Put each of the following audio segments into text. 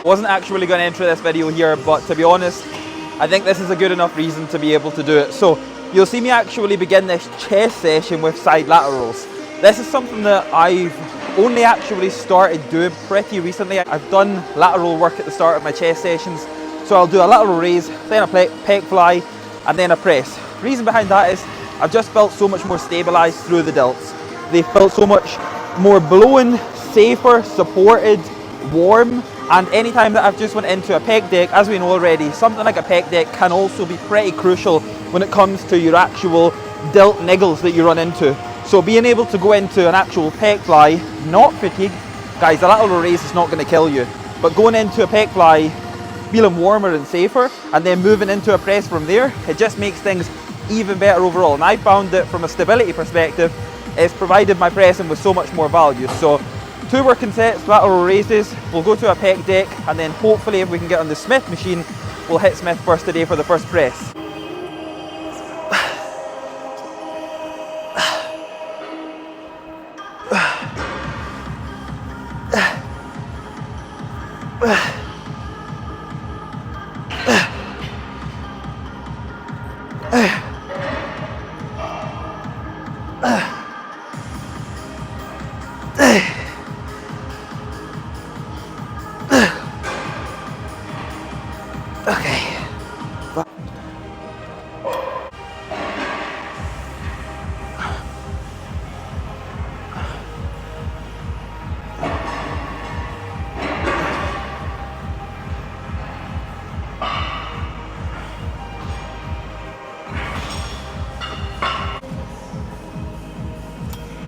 Wasn't actually going to enter this video here, but to be honest, I think this is a good enough reason to be able to do it. So you'll see me actually begin this chest session with side laterals. This is something that I've only actually started doing pretty recently. I've done lateral work at the start of my chest sessions. So I'll do a lateral raise, then a pec fly, and then a press. Reason behind that is I've just felt so much more stabilized through the delts. They felt so much more blown, safer, supported, warm. And anytime that I've just went into a pec deck, as we know already, something like a pec deck can also be pretty crucial when it comes to your actual delt niggles that you run into. So being able to go into an actual pec fly, not fatigue, guys, the lateral raise is not going to kill you, but going into a pec fly, feeling warmer and safer, and then moving into a press from there, it just makes things even better overall. And I found that from a stability perspective, it's provided my pressing with so much more value. So 2 working sets, lateral raises, we'll go to a pec deck, and then hopefully if we can get on the Smith machine, we'll hit Smith first today for the first press.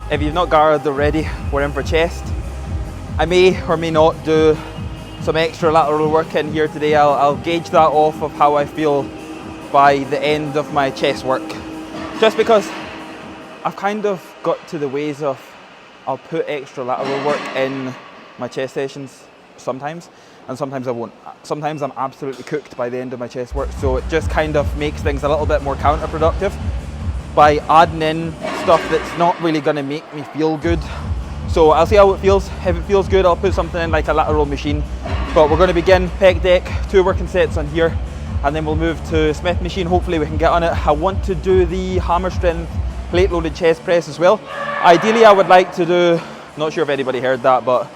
If you've not gathered already, we're in for chest. I may or may not do some extra lateral work in here today. I'll gauge that off of how I feel by the end of my chest work. Just because I've kind of got to the ways of, I'll put extra lateral work in my chest sessions sometimes, and sometimes I won't. Sometimes I'm absolutely cooked by the end of my chest work, so it just kind of makes things a little bit more counterproductive by adding in stuff that's not really going to make me feel good. So I'll see how it feels. If it feels good, I'll put something in like a lateral machine. But we're going to begin pec deck, 2 working sets on here, and then we'll move to Smith machine. Hopefully we can get on it. I want to do the hammer strength plate loaded chest press as well. Ideally I would like to do, not sure if anybody heard that, but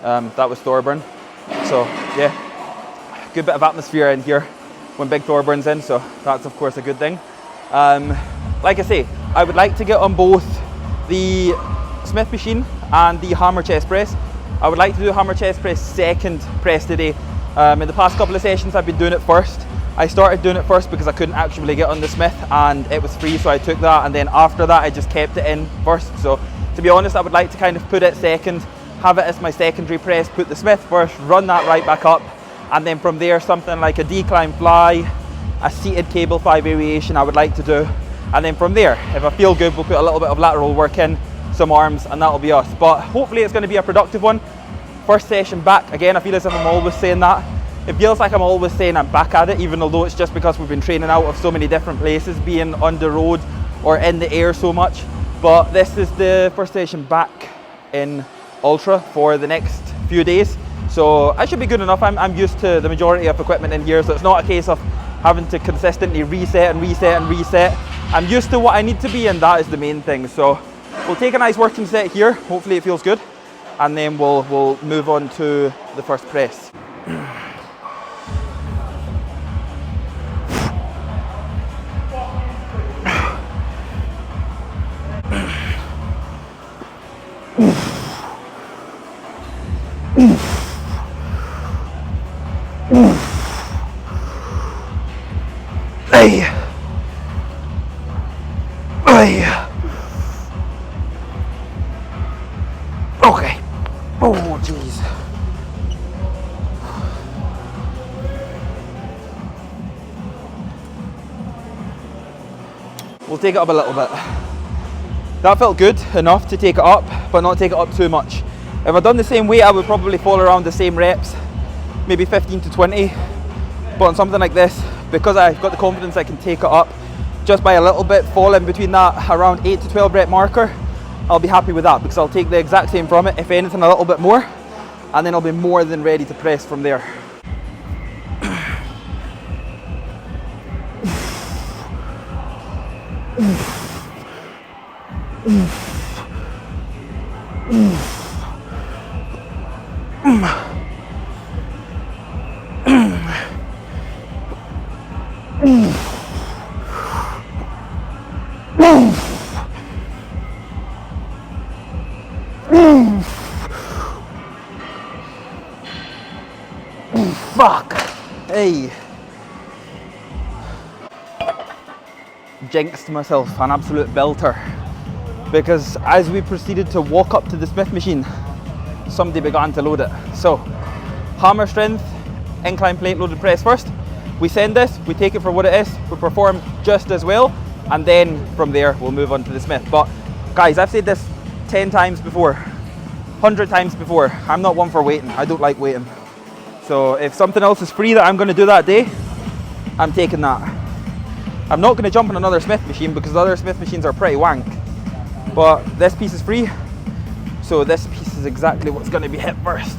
that was Thorburn. So yeah, good bit of atmosphere in here when big Thorburn's in, so that's of course a good thing. Like I say, I would like to get on both the Smith machine and the hammer chest press. I would like to do hammer chest press second press today. In the past couple of sessions I've been doing it first. I started doing it first because I couldn't actually get on the Smith and it was free, so I took that, and then after that I just kept it in first. So to be honest, I would like to kind of put it second, have it as my secondary press, put the Smith first, run that right back up, and then from there something like a decline fly, a seated cable fly variation I would like to do. And then from there, if I feel good, we'll put a little bit of lateral work in, some arms, and that'll be us. But hopefully it's going to be a productive one. First session back. Again, I feel as if I'm always saying that. It feels like I'm always saying I'm back at it, even although it's just because we've been training out of so many different places, being on the road or in the air so much. But this is the first session back in Ultra for the next few days. So I should be good enough. I'm used to the majority of equipment in here, so it's not a case of having to consistently reset and reset and reset. I'm used to what I need to be, and that is the main thing. So we'll take a nice working set here, hopefully it feels good, and then we'll move on to the first press. Hey! Hey! Okay. Oh, jeez. We'll take it up a little bit. That felt good enough to take it up, but not take it up too much. If I'd done the same weight, I would probably fall around the same reps, maybe 15 to 20. But on something like this, because I've got the confidence I can take it up just by a little bit, fall in between that around 8 to 12 rep marker, I'll be happy with that, because I'll take the exact same from it, if anything a little bit more, and then I'll be more than ready to press from there. Fuck. Hey. Jinxed myself, an absolute belter. Because as we proceeded to walk up to the Smith machine, somebody began to load it. So, hammer strength, incline plate loaded press first. We send this, we take it for what it is, we perform just as well, and then from there we'll move on to the Smith. But guys, I've said this 10 times before, 100 times before, I'm not one for waiting. I don't like waiting. So if something else is free that I'm going to do that day, I'm taking that. I'm not going to jump on another Smith machine because the other Smith machines are pretty wank. But this piece is free, so this piece is exactly what's going to be hit first.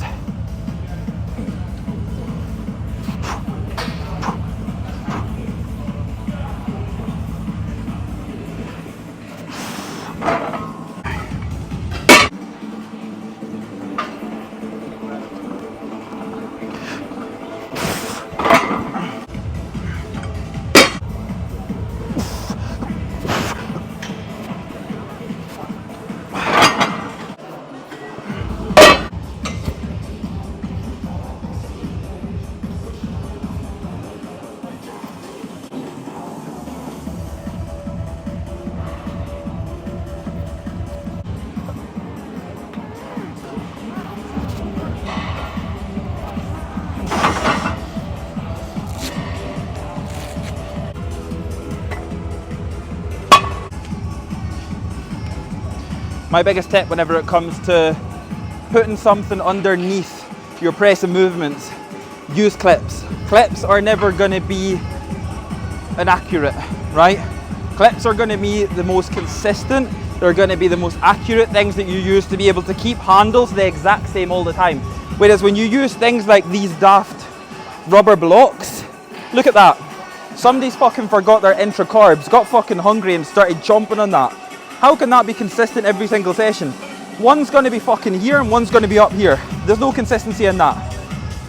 My biggest tip whenever it comes to putting something underneath your press and movements, use clips. Clips are never going to be inaccurate, right? Clips are going to be the most consistent, they're going to be the most accurate things that you use to be able to keep handles the exact same all the time. Whereas when you use things like these daft rubber blocks, look at that. Somebody's fucking forgot their intra-carbs, got fucking hungry and started jumping on that. How can that be consistent every single session? One's going to be fucking here and one's going to be up here. There's no consistency in that.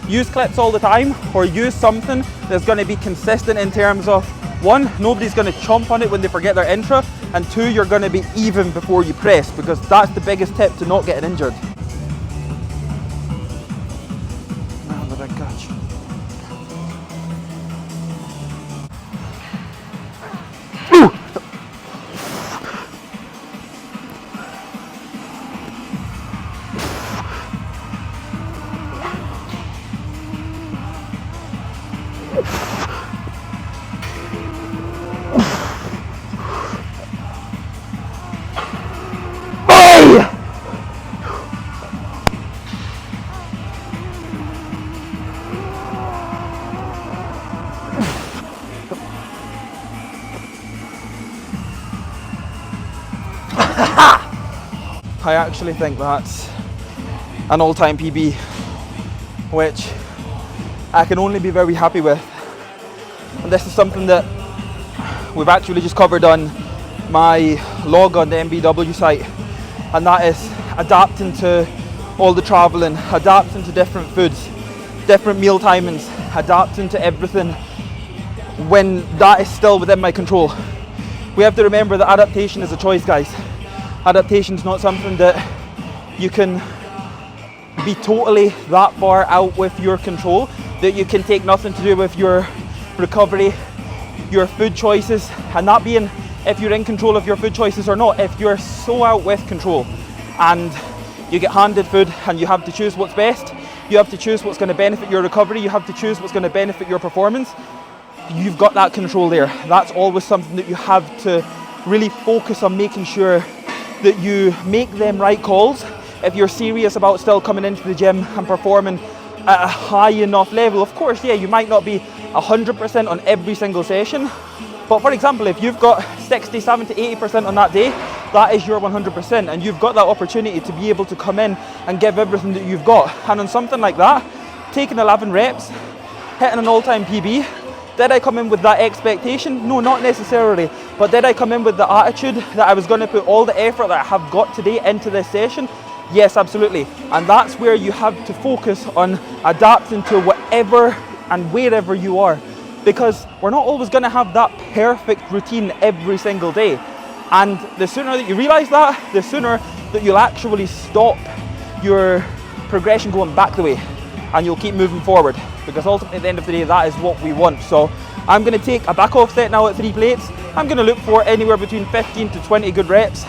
Use clips all the time, or use something that's going to be consistent in terms of, one, nobody's going to chomp on it when they forget their intra, and two, you're going to be even before you press, because that's the biggest tip to not getting injured. Now the big catch. I actually think that's an all-time PB, which I can only be very happy with. And this is something that we've actually just covered on my log on the MBW site, and that is adapting to all the traveling, adapting to different foods, different meal timings, adapting to everything when that is still within my control. We have to remember that adaptation is a choice, guys. Adaptation is not something that you can be totally that far out with your control, that you can take nothing to do with your recovery, your food choices, and that being if you're in control of your food choices or not. If you're so out with control and you get handed food and you have to choose what's best, you have to choose what's going to benefit your recovery, you have to choose what's going to benefit your performance, you've got that control there. That's always something that you have to really focus on, making sure that you make them right calls. If you're serious about still coming into the gym and performing at a high enough level, of course, yeah, you might not be 100% on every single session, but for example, if you've got 60, 70, 80% on that day, that is your 100%, and you've got that opportunity to be able to come in and give everything that you've got. And on something like that, taking 11 reps, hitting an all-time PB, did I come in with that expectation? No, not necessarily. But did I come in with the attitude that I was going to put all the effort that I have got today into this session? Yes, absolutely. And that's where you have to focus on adapting to whatever and wherever you are. Because we're not always going to have that perfect routine every single day. And the sooner that you realize that, the sooner that you'll actually stop your progression going back the way and you'll keep moving forward. Because ultimately at the end of the day, that is what we want. So I'm going to take a back off set now at 3 plates. I'm going to look for anywhere between 15 to 20 good reps.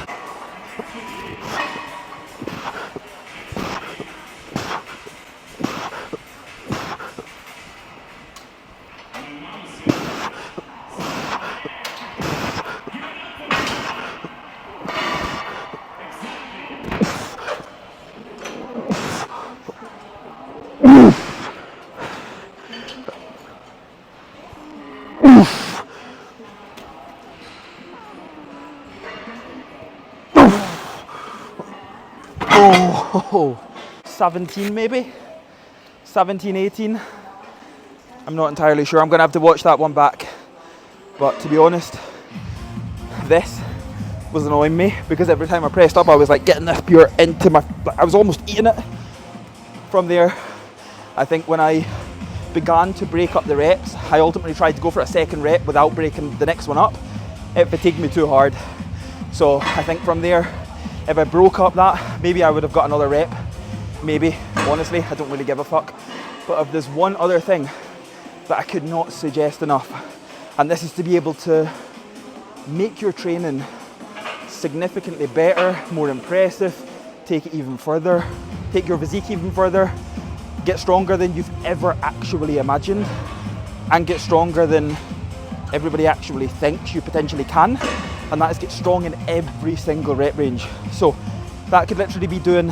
Oh, 17 maybe, 17, 18. I'm not entirely sure. I'm going to have to watch that one back. But to be honest, this was annoying me because every time I pressed up, I was like getting this pure into my, I was almost eating it. From there, I think when I began to break up the reps, I ultimately tried to go for a second rep without breaking the next one up. It fatigued me too hard. So I think from there, if I broke up that, maybe I would have got another rep. Maybe, honestly, I don't really give a fuck. But if there's one other thing that I could not suggest enough, and this is to be able to make your training significantly better, more impressive, take it even further, take your physique even further, get stronger than you've ever actually imagined, and get stronger than everybody actually thinks you potentially can, and that is get strong in every single rep range. So that could literally be doing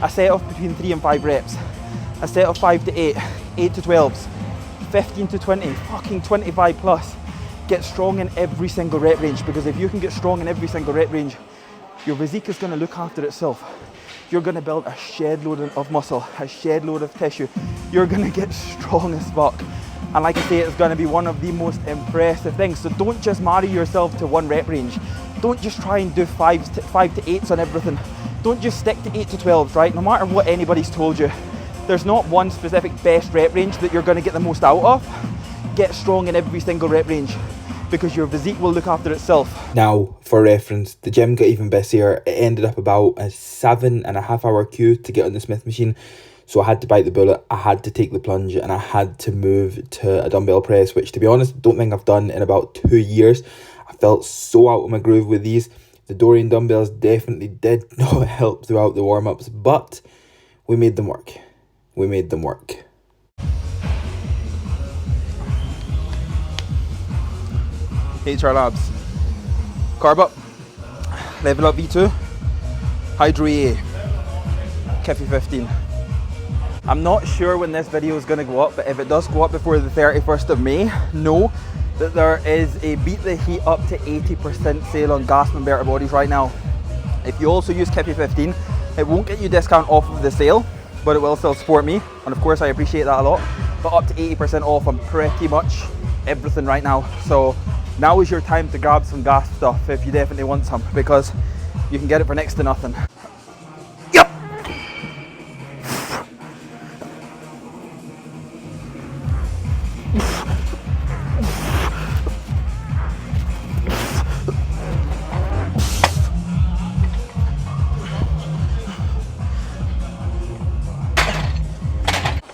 a set of between 3 and 5 reps, a set of 5 to 8, 8 to 12s, 15 to 20, fucking 25 plus. Get strong in every single rep range, because if you can get strong in every single rep range, your physique is going to look after itself. You're going to build a shed load of muscle, a shed load of tissue. You're going to get strong as fuck. And like I say, it's going to be one of the most impressive things. So don't just marry yourself to one rep range. Don't just try and do 5 to 8s on everything. Don't just stick to 8 to 12s, right? No matter what anybody's told you, there's not one specific best rep range that you're going to get the most out of. Get strong in every single rep range, because your physique will look after itself. Now, for reference, the gym got even busier. It ended up about a 7.5 hour queue to get on the Smith machine. So I had to bite the bullet, I had to take the plunge, and I had to move to a dumbbell press, which to be honest, don't think I've done in about 2 years. I felt so out of my groove with these. The Dorian dumbbells definitely did not help throughout the warm-ups, but we made them work. We made them work. HR Labs. Carb up, level up V2, Hydro EA, Kiffy 15. I'm not sure when this video is going to go up, but if it does go up before the 31st of May, know that there is a beat the heat up to 80% sale on gas converter bodies right now. If you also use Kiffy 15, it won't get you a discount off of the sale, but it will still support me, and of course I appreciate that a lot. But up to 80% off on pretty much everything right now. So now is your time to grab some gas stuff if you definitely want some, because you can get it for next to nothing. Yep.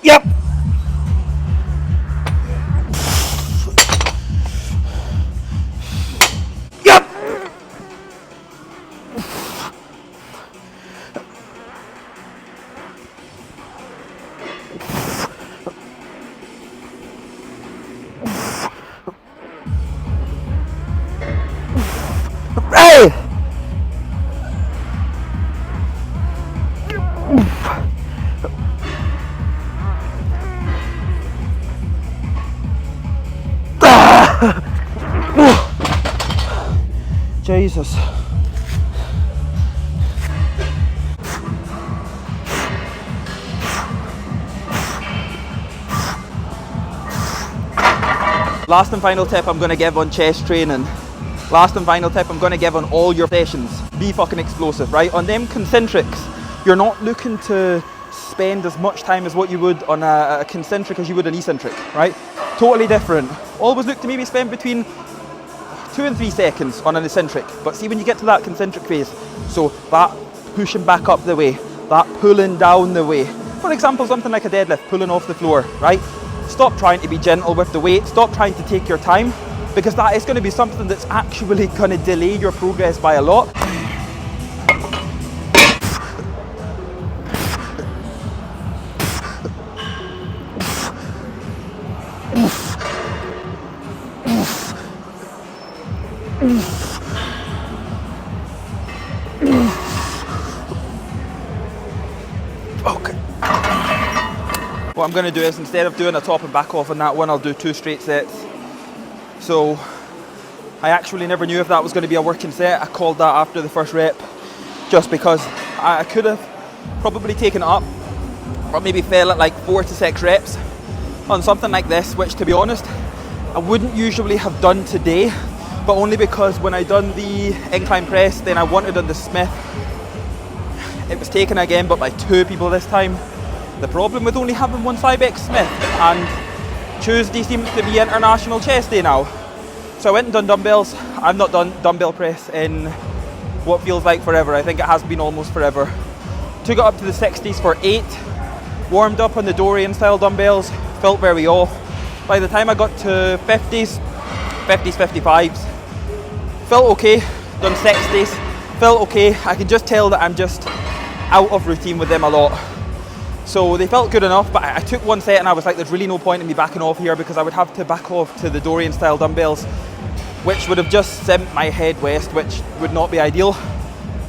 Yep. Yep. Hey! Jesus. Last and final tip I'm going to give on chest training. Last and final tip I'm going to give on all your sessions. Be fucking explosive, right? On them concentrics, you're not looking to spend as much time as what you would on a concentric as you would an eccentric, right? Totally different. Always look to maybe spend between 2 and 3 seconds on an eccentric, but see when you get to that concentric phase, so that pushing back up the way, that pulling down the way. For example, something like a deadlift, pulling off the floor, right? Stop trying to be gentle with the weight, stop trying to take your time, because that is going to be something that's actually going to delay your progress by a lot. Okay. What I'm going to do is, instead of doing a top and back off on that one, I'll do 2 straight sets. So I actually never knew if that was going to be a working set. I called that after the first rep just because I could have probably taken it up, or maybe fell at like 4 to 6 reps on something like this, which to be honest I wouldn't usually have done today, but only because when I done the incline press, then I wanted on the Smith. It was taken again, but by 2 people this time. The problem with only having one Cybex Smith, and Tuesday seems to be International Chest Day now. So I went and done dumbbells. I've not done dumbbell press in what feels like forever. I think it has been almost forever. Took it up to the 60s for 8. Warmed up on the Dorian style dumbbells. Felt very off. By the time I got to 50s, 55s, felt okay. Done 60s, felt okay. I could just tell that I'm just out of routine with them a lot. So they felt good enough, but I took one set and I was like, there's really no point in me backing off here, because I would have to back off to the Dorian style dumbbells, which would have just sent my head west, which would not be ideal.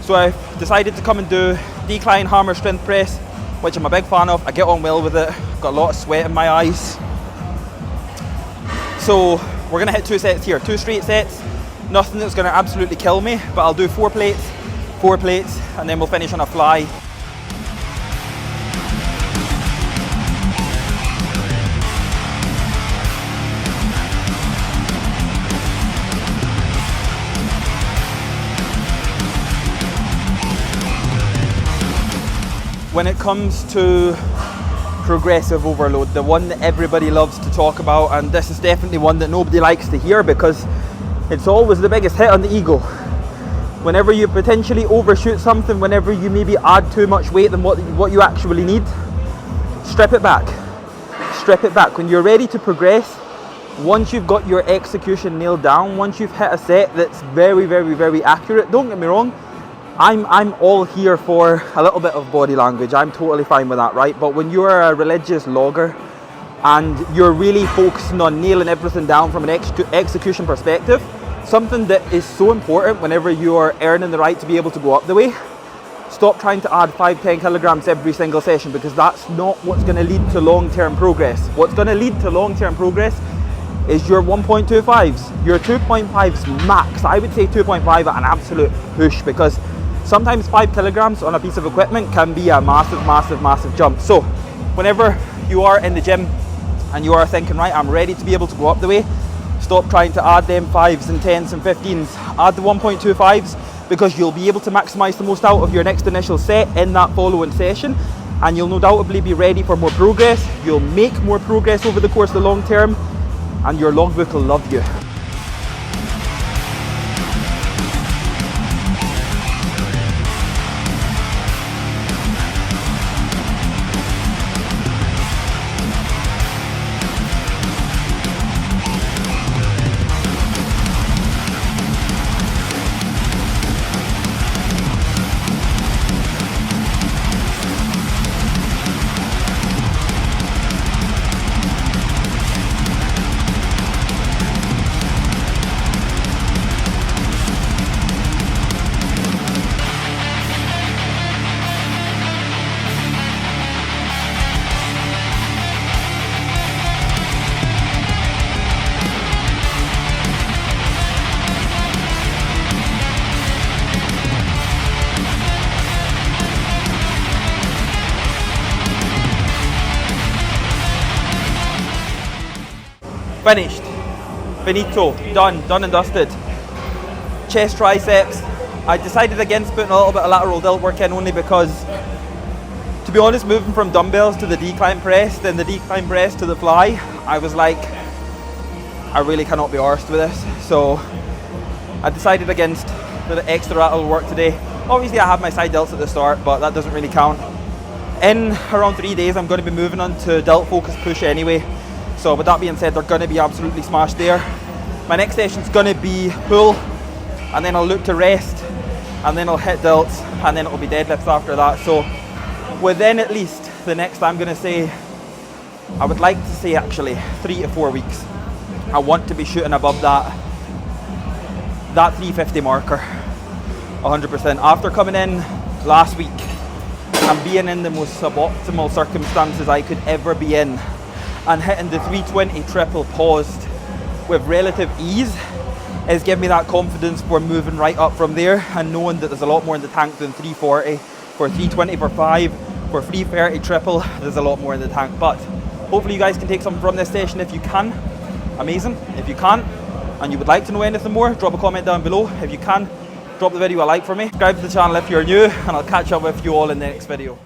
So I decided to come and do decline hammer strength press, which I'm a big fan of. I get on well with it. Got a lot of sweat in my eyes. So we're gonna hit 2 sets here, 2 straight sets. Nothing that's gonna absolutely kill me, but I'll do 4 plates, and then we'll finish on a fly. When it comes to progressive overload, the one that everybody loves to talk about, and this is definitely one that nobody likes to hear because it's always the biggest hit on the ego. Whenever you potentially overshoot something, whenever you maybe add too much weight than what you actually need, strip it back. Strip it back. When you're ready to progress, once you've got your execution nailed down, once you've hit a set that's very, very, very accurate, don't get me wrong, I'm all here for a little bit of body language. I'm totally fine with that, right? But when you're a religious logger and you're really focusing on nailing everything down from an execution perspective, something that is so important whenever you are earning the right to be able to go up the way, stop trying to add 5-10 kilograms every single session, because that's not what's going to lead to long-term progress. What's going to lead to long-term progress is your 1.25s, your 2.5s max. I would say 2.5 at an absolute push, because sometimes 5 kilograms on a piece of equipment can be a massive, massive, massive jump. So whenever you are in the gym and you are thinking, right, I'm ready to be able to go up the way, stop trying to add them 5s and 10s and 15s. Add the 1.25s, because you'll be able to maximize the most out of your next initial set in that following session, and you'll no doubtably be ready for more progress. You'll make more progress over the course of the long term, and your logbook will love you. Finished. Finito. Done and dusted. Chest, triceps. I decided against putting a little bit of lateral delt work in, only because be honest, moving from dumbbells to the decline press, then the decline press to the fly, I was like, I really cannot be arsed with this. So I decided against the extra lateral work today. Obviously I have my side delts at the start, but that doesn't really count. In around 3 days, I'm going to be moving on to delt focus push anyway. So with that being said, they're going to be absolutely smashed there. My next session's going to be pull, and then I'll look to rest, and then I'll hit delts, and then it'll be deadlifts after that. So within at least the next, I'm going to say, I would like to say actually 3 to 4 weeks, I want to be shooting above that 350 marker 100%. After coming in last week and being in the most suboptimal circumstances I could ever be in, and hitting the 320 triple paused with relative ease, is giving me that confidence for moving right up from there, and knowing that there's a lot more in the tank than 340 for 320 for 5, for 330 triple, there's a lot more in the tank. But hopefully you guys can take something from this session. If you can, amazing. If you can't, and you would like to know anything more, drop a comment down below. If you can, drop the video a like for me. Subscribe to the channel if you're new, and I'll catch up with you all in the next video.